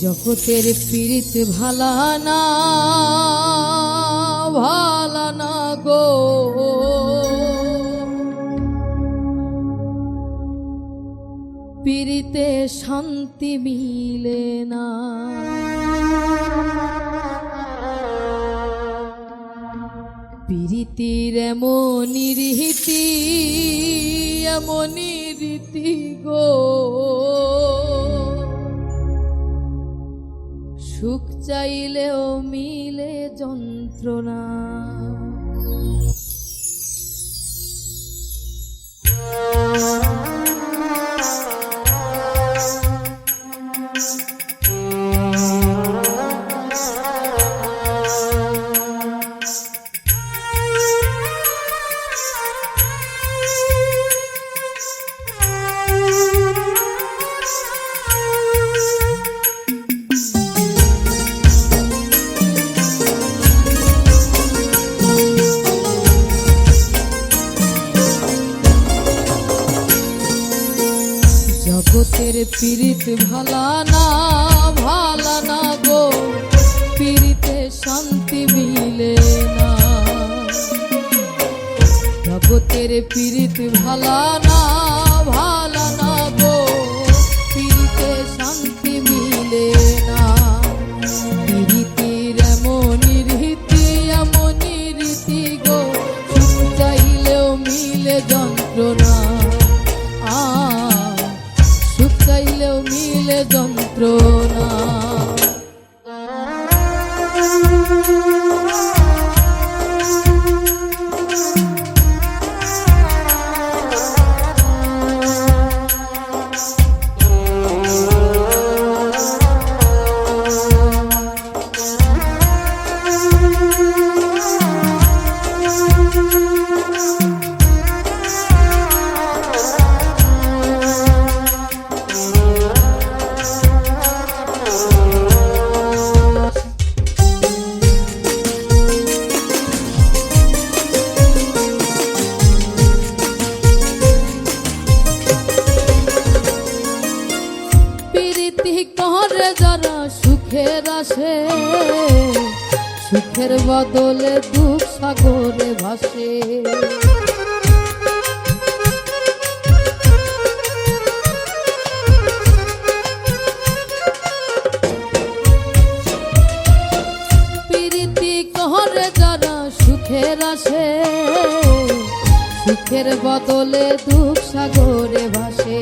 জগতের পীড়িত ভালা না গো, পীড়িতে শান্তি মিলে না। পীড়িতির এমনই রীতি গো, সুখ চাইলেও মিলে যন্ত্রণা। জগতের পীড়িত ভালা না গো, পীড়িতে শান্তি মিলে না। জগতের পীড়িত ভালা না গো, পীড়িতে শান্তি মিলে না। পীড়িতির এমনই রীতি গো, সুখ চাইলেও মিলে যন্ত্রণা। চাইলেও মিলে যন্ত্রণা। করে যারা সুখের আসে, সুখের বদলে দুঃখ সাগরে ভাসে। প্রীতি করে যারা সুখের আসে, সুখের বদলে দুঃখ সাগরে ভাসে।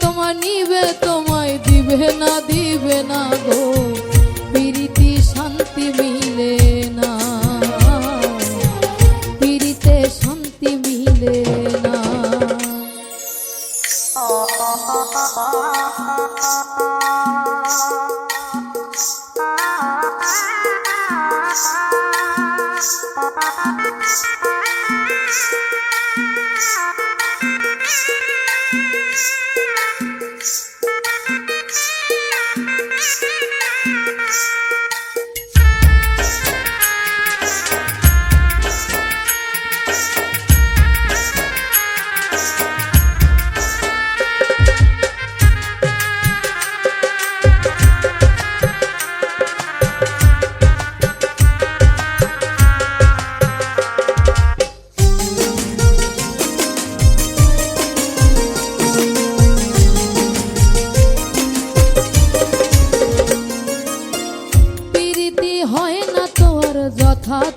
তোমায় নিবে তোমায় দিবে না গো, পীড়িতি শান্তি মিলে না, পীড়িতে শান্তি মিলে না।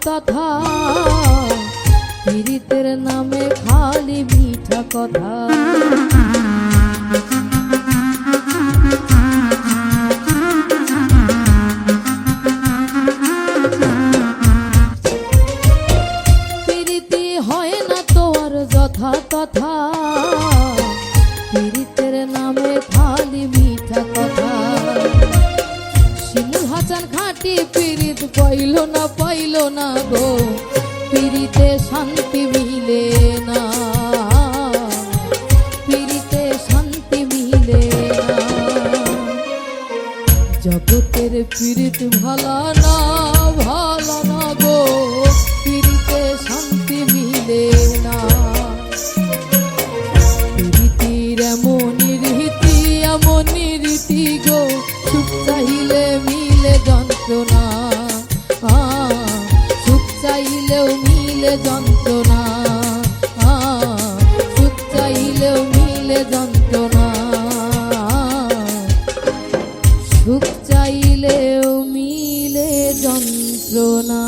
তথা পীড়িতের নামে খালি মিঠা কথা। পীড়িতি হয় না তোর যথা তথা, পীড়িতের নামে খালি মিঠা কথা। শিমুল হাসান খাঁটি পীড়িত পাইল না গো, পীড়িতে শান্তি মিলে না, পীড়িতে শান্তি মিলে না। জগতের পীড়িত ভালা না গো, পীড়িতে শান্তি মিলে না। পীড়িতির এমনই রীতি শান্তি গো, সুখ চাইলে মিলে যন্ত্রণা, সুখ চাইলেও মিলে যন্ত্রণা, সুখ চাইলেও মিলে যন্ত্রণা, সুখ চাইলেও মিলে যন্ত্রণা।